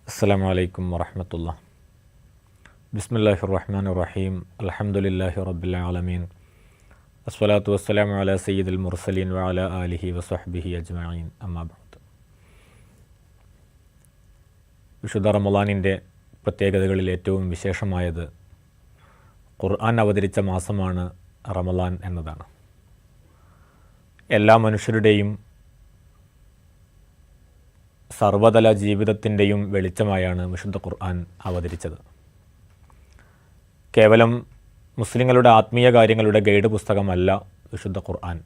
അസ്സലാമു അലൈക്കും വറഹ്മത്തുള്ളാഹി. ബിസ്മില്ലാഹിർ റഹ്മാനിർ റഹീം. അൽഹംദുലില്ലാഹി റബ്ബിൽ ആലമീൻ. അസ്സലാത്തു വസ്സലാമു അലാ സയ്യിദിൽ മുർസലീൻ വഅലാ ആലിഹി വസഹ്ബിഹി അജ്മഈൻ. അമ്മാ ബഅദ്. വിശുദ്ധ റമളാനിൻ്റെ പ്രത്യേകതകളിൽ ഏറ്റവും വിശേഷമായത് ഖുർആൻ അവതരിച്ച മാസമാണ് റമളാൻ എന്നതാണ്. എല്ലാ മനുഷ്യരുടെയും സർവ്വതല ജീവിതത്തിൻ്റെയും വെളിച്ചമായാണ് വിശുദ്ധ ഖുർആൻ അവതരിച്ചത്. കേവലം മുസ്ലിങ്ങളുടെ ആത്മീയ കാര്യങ്ങളുടെ ഗൈഡ് പുസ്തകമല്ല വിശുദ്ധ ഖുർആൻ.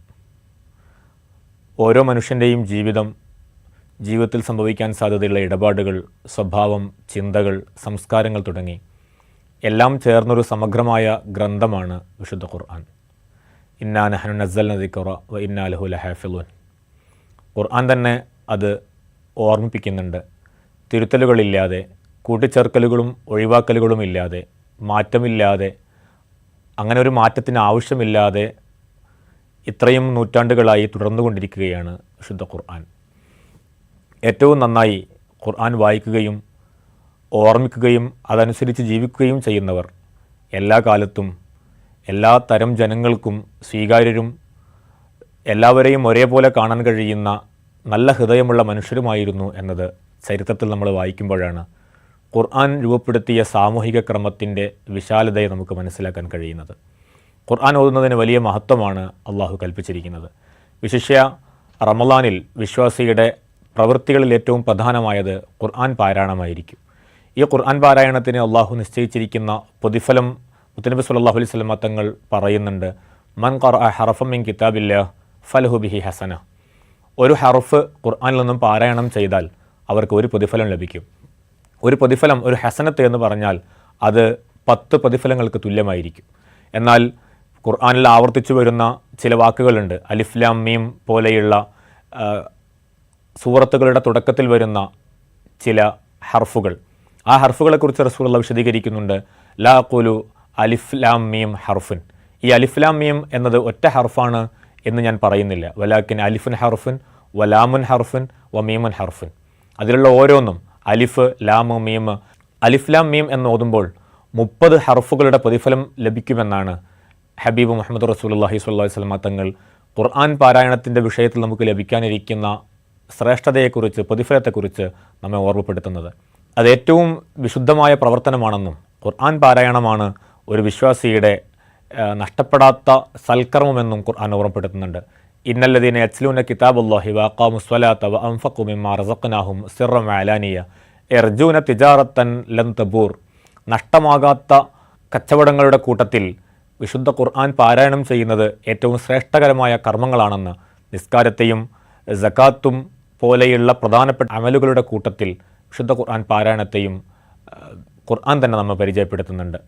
ഓരോ മനുഷ്യൻ്റെയും ജീവിതത്തിൽ സംഭവിക്കാൻ സാധ്യതയുള്ള ഇടപാടുകൾ, സ്വഭാവം, ചിന്തകൾ, സംസ്കാരങ്ങൾ തുടങ്ങി എല്ലാം ചേർന്നൊരു സമഗ്രമായ ഗ്രന്ഥമാണ് വിശുദ്ധ ഖുർആൻ. ഇന്നാ നഹ്നു നസ്സൽന ദിക്റ വ ഇന്നാ ലഹു ലഹാഫിളൂൻ. ഖുർആൻ തന്നെ അത് ഓർമ്മിപ്പിക്കുന്നുണ്ട്. തിരുത്തലുകളില്ലാതെ, കൂട്ടിച്ചേർക്കലുകളും ഒഴിവാക്കലുകളും ഇല്ലാതെ, മാറ്റമില്ലാതെ, അങ്ങനെ ഒരു മാറ്റത്തിന് ആവശ്യമില്ലാതെ ഇത്രയും നൂറ്റാണ്ടുകളായി തുടർന്നുകൊണ്ടിരിക്കുകയാണ് വിശുദ്ധ ഖുർആൻ. ഏറ്റവും നന്നായി ഖുർആൻ വായിക്കുകയും ഓർമ്മിക്കുകയും അതനുസരിച്ച് ജീവിക്കുകയും ചെയ്യുന്നവർ എല്ലാ കാലത്തും എല്ലാ തരം ജനങ്ങൾക്കും സ്വീകാര്യരും എല്ലാവരെയും ഒരേപോലെ കാണാൻ കഴിയുന്ന നല്ല ഹൃദയമുള്ള മനുഷ്യരുമായിരുന്നു എന്നത് ചരിത്രത്തിൽ നമ്മൾ വായിക്കുമ്പോഴാണ് ഖുർആൻ രൂപപ്പെടുത്തിയ സാമൂഹിക ക്രമത്തിൻ്റെ വിശാലതയെ നമുക്ക് മനസ്സിലാക്കാൻ കഴിയുന്നത്. ഖുർആൻ ഓതുന്നതിന് വലിയ മഹത്വമാണ് അള്ളാഹു കൽപ്പിച്ചിരിക്കുന്നത്. വിശിഷ്യ റമളാനിൽ വിശ്വാസിയുടെ പ്രവൃത്തികളിൽ ഏറ്റവും പ്രധാനമായത് ഖുർആൻ പാരായണമായിരിക്കും. ഈ ഖുർആൻ പാരായണത്തിന് അള്ളാഹു നിശ്ചയിച്ചിരിക്കുന്ന പ്രതിഫലം മുത്തനബി സല്ലല്ലാഹു അലൈഹി വസല്ലം തങ്ങൾ പറയുന്നുണ്ട്. മൻ ഖറഅ ഹറഫൻ മിൻ കിതാബില്ലാഹ് ഫലഹു ബിഹി ഹസന. ഒരു ഹർഫ് ഖുർആനിൽ നിന്നും പാരായണം ചെയ്താൽ അവർക്ക് ഒരു പ്രതിഫലം ലഭിക്കും. ഒരു പ്രതിഫലം, ഒരു ഹസനത്ത് എന്ന് പറഞ്ഞാൽ അത് 10 പ്രതിഫലങ്ങൾക്ക് തുല്യമായിരിക്കും. എന്നാൽ ഖുർആനിൽ ആവർത്തിച്ചു വരുന്ന ചില വാക്കുകളുണ്ട്. അലിഫ് ലാം മീം പോലെയുള്ള സൂറത്തുകളുടെ തുടക്കത്തിൽ വരുന്ന ചില ഹർഫുകൾ. ആ ഹർഫുകളെക്കുറിച്ച് റസൂലുള്ളാഹി വിശദീകരിക്കുന്നുണ്ട്. ലാ ഖുലു അലിഫ് ലാം മീം ഹർഫുൻ. ഈ അലിഫ് ലാം മീം എന്നത് ഒറ്റ ഹർഫാണ് എന്ന് ഞാൻ പറയുന്നില്ല. വലാക്കിൻ അലിഫുൻ ഹർഫുൻ വലാമുൻ ഹർഫുൻ വമീമുൻ ഹർഫുൻ. അതിലുള്ള ഓരോന്നും അലിഫ്, ലാമ്, മീം. അലിഫ് ലാം മീം എന്ന് ഓതുമ്പോൾ 30 ഹർഫുകളുടെ പ്രതിഫലം ലഭിക്കുമെന്നാണ് ഹബീബ് മുഹമ്മദ് റസൂലുള്ളാഹി സ്വല്ലല്ലാഹി അലൈഹി വസല്ലം തങ്ങൾ ഖുർആൻ പാരായണത്തിൻ്റെ വിഷയത്തിൽ നമുക്ക് ലഭിക്കാനിരിക്കുന്ന ശ്രേഷ്ഠതയെക്കുറിച്ച്, പ്രതിഫലത്തെക്കുറിച്ച് നമ്മെ ഓർമ്മപ്പെടുത്തുന്നത്. അത് ഏറ്റവും വിശുദ്ധമായ പ്രവർത്തനമാണെന്നും ഖുർആൻ പാരായണമാണ് ഒരു വിശ്വാസിയുടെ നഷ്ടപ്പെടാത്ത സൽക്കർമ്മമെന്നും ഖുർആൻ ഓർമ്മപ്പെടുത്തുന്നുണ്ട്. ഇന്നല്ലദീന യത്ലൂന കിതാബല്ലാഹി വഅഖാമുസ് സ്വലാത്ത വഅൻഫഖു മിമ്മാ റസഖ്നാഹും സിർറൻ വഅലാനിയ യർജൂന തിജാറത്തൻ ലൻ തബൂർ. നഷ്ടമാകാത്ത കച്ചവടങ്ങളുടെ കൂട്ടത്തിൽ വിശുദ്ധ ഖുർആൻ പാരായണം ചെയ്യുന്നത് ഏറ്റവും ശ്രേഷ്ഠകരമായ കർമ്മങ്ങളാണെന്ന് നിസ്കാരത്തെയും സകാത്തും പോലെയുള്ള പ്രധാനപ്പെട്ട അമലുകളുടെ കൂട്ടത്തിൽ വിശുദ്ധ ഖുർആൻ പാരായണത്തെയും ഖുർആൻ തന്നെ നമ്മൾ പരിചയപ്പെടുത്തുന്നുണ്ട്.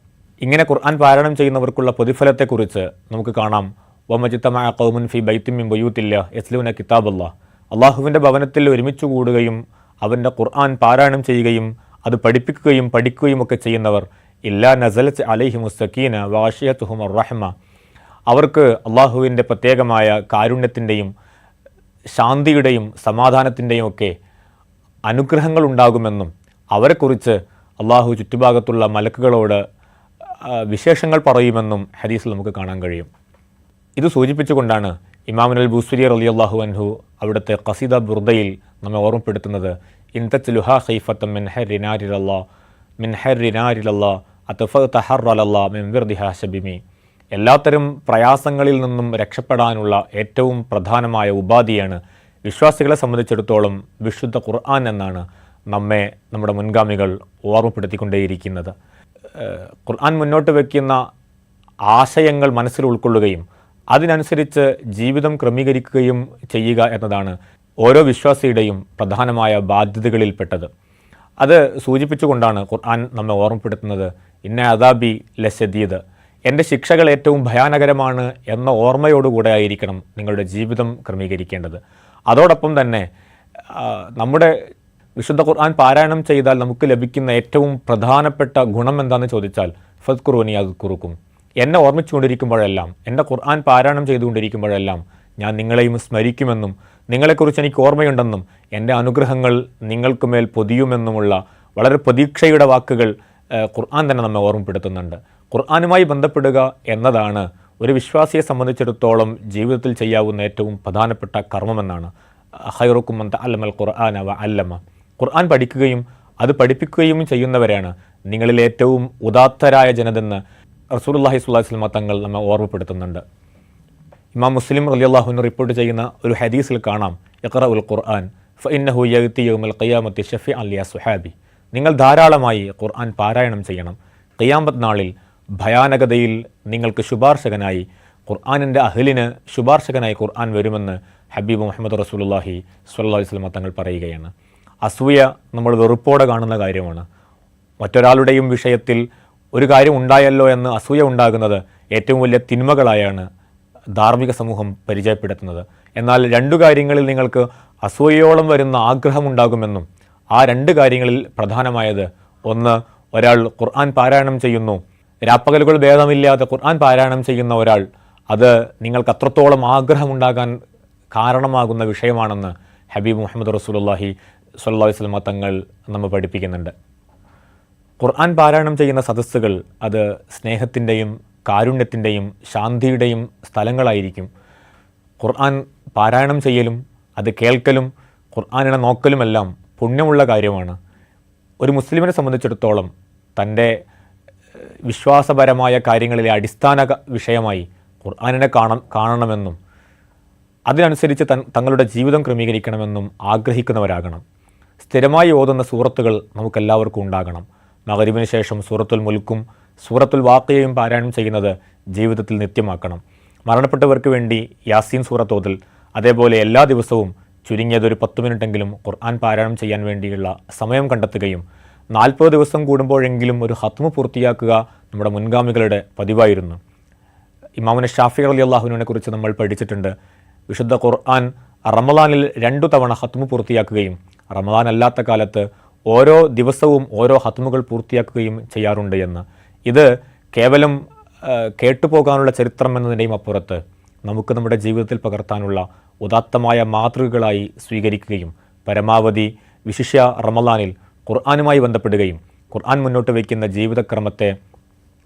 ഇങ്ങനെ ഖുർആൻ പാരായണം ചെയ്യുന്നവർക്കുള്ള പ്രതിഫലത്തെക്കുറിച്ച് നമുക്ക് കാണാം. വമജ്തമഅ ഖൗമുൻ ഫീ ബൈത്തിൻ മിൻ ബുയൂത്തില്ലാഹ് യത്ലൂന കിതാബല്ലാഹ്. അള്ളാഹുവിൻ്റെ ഭവനത്തിൽ ഒരുമിച്ച് കൂടുകയും അവൻ്റെ ഖുർആൻ പാരായണം ചെയ്യുകയും അത് പഠിപ്പിക്കുകയും പഠിക്കുകയും ഒക്കെ ചെയ്യുന്നവർ ഇല്ലാ നസലത്ത് അലൈഹിമുസ് സക്കീന വഅശിയതുഹുമുർ റഹ്മ. അവർക്ക് അള്ളാഹുവിൻ്റെ പ്രത്യേകമായ കാരുണ്യത്തിൻ്റെയും ശാന്തിയുടെയും സമാധാനത്തിൻ്റെയും ഒക്കെ അനുഗ്രഹങ്ങൾ ഉണ്ടാകുമെന്നും അവരെക്കുറിച്ച് അള്ളാഹു ചുറ്റുഭാഗത്തുള്ള മലക്കുകളോട് വിശേഷങ്ങൾ പറയുമെന്നും ഹദീസിൽ നമുക്ക് കാണാൻ കഴിയും. ഇത് സൂചിപ്പിച്ചുകൊണ്ടാണ് ഇമാമുൽ ബൂസ്വരി റളിയല്ലാഹു അൻഹു അവിടുത്തെ ഖസീദ ബുർദയിൽ നമ്മെ ഓർമ്മപ്പെടുത്തുന്നത്. ഇൻതത്ലുഹാ ഖൈഫത്തൻ മിൻ ഹർരിനാരിലല്ലാഹ് അതഫതഹറലല്ലാഹ് മിൻ വിർദിഹാ ശബിമി. എല്ലാത്തരം പ്രയാസങ്ങളിൽ നിന്നും രക്ഷപ്പെടാനുള്ള ഏറ്റവും പ്രധാനമായ ഉപാധിയാണ് വിശ്വാസികളെ സംബന്ധിച്ചിടത്തോളം വിശുദ്ധ ഖുർആൻ എന്നാണ് നമ്മെ നമ്മുടെ മുൻഗാമികൾ ഓർമ്മപ്പെടുത്തിക്കൊണ്ടേയിരിക്കുന്നത്. ഖുർആൻ മുന്നോട്ട് വയ്ക്കുന്ന ആശയങ്ങൾ മനസ്സിൽ ഉൾക്കൊള്ളുകയും അതിനനുസരിച്ച് ജീവിതം ക്രമീകരിക്കുകയും ചെയ്യുക എന്നതാണ് ഓരോ വിശ്വാസിയുടെയും പ്രധാനമായ ബാധ്യതകളിൽപ്പെട്ടത്. അത് സൂചിപ്പിച്ചുകൊണ്ടാണ് ഖുർആൻ നമ്മെ ഓർമ്മപ്പെടുത്തുന്നത്. ഇന്ന അദാബി ലശദീദ്. എൻ്റെ ശിക്ഷകൾ ഏറ്റവും ഭയാനകരമാണ് എന്ന ഓർമ്മയോടുകൂടെ ആയിരിക്കണം നിങ്ങളുടെ ജീവിതം ക്രമീകരിക്കേണ്ടത്. അതോടൊപ്പം തന്നെ നമ്മുടെ വിശുദ്ധ ഖുർആൻ പാരായണം ചെയ്താൽ നമുക്ക് ലഭിക്കുന്ന ഏറ്റവും പ്രധാനപ്പെട്ട ഗുണം എന്താണെന്ന് ചോദിച്ചാൽ ഫദ്കുറൂനി അദ്കുറുക്കും. എന്നെ ഓർമ്മിച്ചുകൊണ്ടിരിക്കുമ്പോഴെല്ലാം, എൻ്റെ ഖുർആൻ പാരായണം ചെയ്തുകൊണ്ടിരിക്കുമ്പോഴെല്ലാം ഞാൻ നിങ്ങളെയും സ്മരിക്കുമെന്നും നിങ്ങളെക്കുറിച്ച് എനിക്ക് ഓർമ്മയുണ്ടെന്നും എൻ്റെ അനുഗ്രഹങ്ങൾ നിങ്ങൾക്കുമേൽ പൊതിയുമെന്നുമുള്ള വളരെ പ്രതീക്ഷയുടെ വാക്കുകൾ ഖുർആൻ തന്നെ നമ്മെ ഓർമ്മപ്പെടുത്തുന്നുണ്ട്. ഖുർആനുമായി ബന്ധപ്പെടുക എന്നതാണ് ഒരു വിശ്വാസിയെ സംബന്ധിച്ചിടത്തോളം ജീവിതത്തിൽ ചെയ്യാവുന്ന ഏറ്റവും പ്രധാനപ്പെട്ട കർമ്മമെന്നാണ്. ഖൈറുക്കും മൻ തഅല്ലമൽ ഖുർആന വ അല്ലമ. ഖുർആൻ പഠിക്കുകയും അത് പഠിപ്പിക്കുകയും ചെയ്യുന്നവരാണ് നിങ്ങളിൽ ഏറ്റവും ഉദാത്തരായ ജനതെന്ന് റസൂലുള്ളാഹി സ്വല്ലല്ലാഹു അലൈഹി വസല്ലം തങ്ങൾ നമ്മെ ഓർമ്മപ്പെടുത്തുന്നുണ്ട്. ഇമാം മുസ്ലിം റളിയല്ലാഹു അൻഹു റിപ്പോർട്ട് ചെയ്യുന്ന ഒരു ഹദീസിൽ കാണാം, ഇഖ്റഉൽ ഖുർആൻ ഫഇന്നഹു യഅതി യൗമൽ ഖിയാമത്തി ശഫീഅൻ ലി അസ്ഹാബി. നിങ്ങൾ ധാരാളമായി ഖുർആൻ പാരായണം ചെയ്യണം. ഖിയാമത്ത് നാളിൽ ഭയാനകതയിൽ നിങ്ങൾക്ക് ശുപാർശകനായി, ഖുർആനിൻ്റെ അഹ്ലിന് ശുപാർശകനായി ഖുർആൻ വരുമെന്ന് ഹബീബ് മുഹമ്മദ് റസൂലുള്ളാഹി സ്വല്ലല്ലാഹു അലൈഹി വസല്ലം തങ്ങൾ പറയുകയാണ്. അസൂയ നമ്മൾ വെറുപ്പോടെ കാണുന്ന കാര്യമാണ്. മറ്റൊരാളുടെയും വിഷയത്തിൽ ഒരു കാര്യം ഉണ്ടായല്ലോ എന്ന് അസൂയ ഉണ്ടാകുന്നത് ഏറ്റവും വലിയ തിന്മകളായാണ് ധാർമ്മിക സമൂഹം പരിചയപ്പെടുത്തുന്നത്. എന്നാൽ രണ്ടു കാര്യങ്ങളിൽ നിങ്ങൾക്ക് അസൂയയോളം വരുന്ന ആഗ്രഹമുണ്ടാകുമെന്നും ആ രണ്ട് കാര്യങ്ങളിൽ പ്രധാനമായത്, ഒന്ന്, ഒരാൾ ഖുർആൻ പാരായണം ചെയ്യുന്നു, രാപ്പകലുകൾ ഭേദമില്ലാതെ ഖുർആൻ പാരായണം ചെയ്യുന്ന ഒരാൾ, അത് നിങ്ങൾക്ക് അത്രത്തോളം ആഗ്രഹമുണ്ടാകാൻ കാരണമാകുന്ന വിഷയമാണെന്ന് ഹബീബ് മുഹമ്മദ് റസൂലുള്ളാഹി സ്വല്ലല്ലാഹു അലൈഹി വസല്ലം തങ്ങൾ നമ്മെ പഠിപ്പിക്കുന്നുണ്ട്. ഖുർആൻ പാരായണം ചെയ്യുന്ന സദസ്സുകൾ അത് സ്നേഹത്തിൻ്റെയും കാരുണ്യത്തിൻ്റെയും ശാന്തിയുടെയും സ്ഥലങ്ങളായിരിക്കും. ഖുർആൻ പാരായണം ചെയ്യലും അത് കേൾക്കലും ഖുർആനിനെ നോക്കലുമെല്ലാം പുണ്യമുള്ള കാര്യമാണ്. ഒരു മുസ്ലിമിനെ സംബന്ധിച്ചിടത്തോളം തൻ്റെ വിശ്വാസപരമായ കാര്യങ്ങളിലെ അടിസ്ഥാന വിഷയമായി ഖുർആനിനെ കാണണമെന്നും അതിനനുസരിച്ച് തങ്ങളുടെ ജീവിതം ക്രമീകരിക്കണമെന്നും ആഗ്രഹിക്കുന്നവരാകണം. സ്ഥിരമായി ഓതുന്ന സൂറത്തുകൾ നമുക്കെല്ലാവർക്കും ഉണ്ടാകണം. മഗ്‌രിബിന് ശേഷം സൂറത്തുൽ മുൽക്കും സൂറത്തുൽ വാഖിയയും പാരായണം ചെയ്യുന്നത് ജീവിതത്തിൽ നിത്യമാക്കണം. മരണപ്പെട്ടവർക്ക് വേണ്ടി യാസീൻ സൂറത്ത് ഓതൽ, അതേപോലെ എല്ലാ ദിവസവും ചുരുങ്ങിയതൊരു 10 മിനിറ്റെങ്കിലും ഖുർആൻ പാരായണം ചെയ്യാൻ വേണ്ടിയുള്ള സമയം കണ്ടെത്തുകയും 40 ദിവസം കൂടുമ്പോഴെങ്കിലും ഒരു ഖത്മ് പൂർത്തിയാക്കുക നമ്മുടെ മുൻഗാമികളുടെ പതിവായിരുന്നു. ഇമാമുന ഷാഫി റളിയല്ലാഹു അൻഹുവിനെ കുറിച്ച് നമ്മൾ പഠിച്ചിട്ടുണ്ട്. വിശുദ്ധ ഖുർആൻ റമളാനിൽ 2 തവണ ഖത്മ് പൂർത്തിയാക്കുകയും റമളാൻ അല്ലാത്ത കാലത്ത് ഓരോ ദിവസവും ഓരോ ഖത്മുകൾ പൂർത്തിയാക്കുകയും ചെയ്യാറുണ്ട് എന്ന്. ഇത് കേവലം കേട്ടുപോകാനുള്ള ചരിത്രം എന്നതിൻ്റെയും അപ്പുറത്ത് നമുക്ക് നമ്മുടെ ജീവിതത്തിൽ പകർത്താനുള്ള ഉദാത്തമായ മാതൃകകളായി സ്വീകരിക്കുകയും പരമാവധി വിശിഷ്യ റമളാനിൽ ഖുർആനുമായി ബന്ധപ്പെടുകയും ഖുർആൻ മുന്നോട്ട് വയ്ക്കുന്ന ജീവിതക്രമത്തെ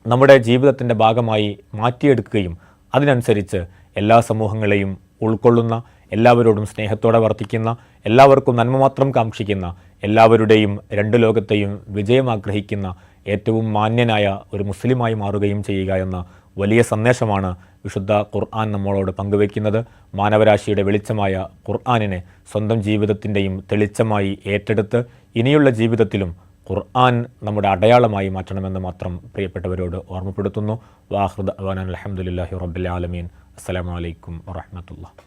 നമ്മുടെ ജീവിതത്തിൻ്റെ ഭാഗമായി മാറ്റിയെടുക്കുകയും അതിനനുസരിച്ച് എല്ലാ സമൂഹങ്ങളെയും ഉൾക്കൊള്ളുന്ന, എല്ലാവരോടും സ്നേഹത്തോടെ വർത്തിക്കുന്ന, എല്ലാവർക്കും നന്മ മാത്രം കാക്ഷിക്കുന്ന, എല്ലാവരുടെയും രണ്ട് ലോകത്തെയും വിജയം ആഗ്രഹിക്കുന്ന ഏറ്റവും മാന്യനായ ഒരു മുസ്ലിമായി മാറുകയും ചെയ്യുക എന്ന വലിയ സന്ദേശമാണ് വിശുദ്ധ ഖുർആൻ നമ്മളോട് പങ്കുവയ്ക്കുന്നത്. മാനവരാശിയുടെ വെളിച്ചമായ ഖുർആനിനെ സ്വന്തം ജീവിതത്തിൻ്റെയും തെളിച്ചമായി ഏറ്റെടുത്ത് ഇനിയുള്ള ജീവിതത്തിലും ഖുർആൻ നമ്മുടെ അടയാളമായി മാറ്റണമെന്ന് മാത്രം പ്രിയപ്പെട്ടവരോട് ഓർമ്മപ്പെടുത്തുന്നു. വാഖിറു ദഅ്വാനാ അൽഹംദുലില്ലാഹി റബ്ബിൽ ആലമീൻ. അസ്സലാമു അലൈക്കും വറഹ്മത്തുള്ളാഹി.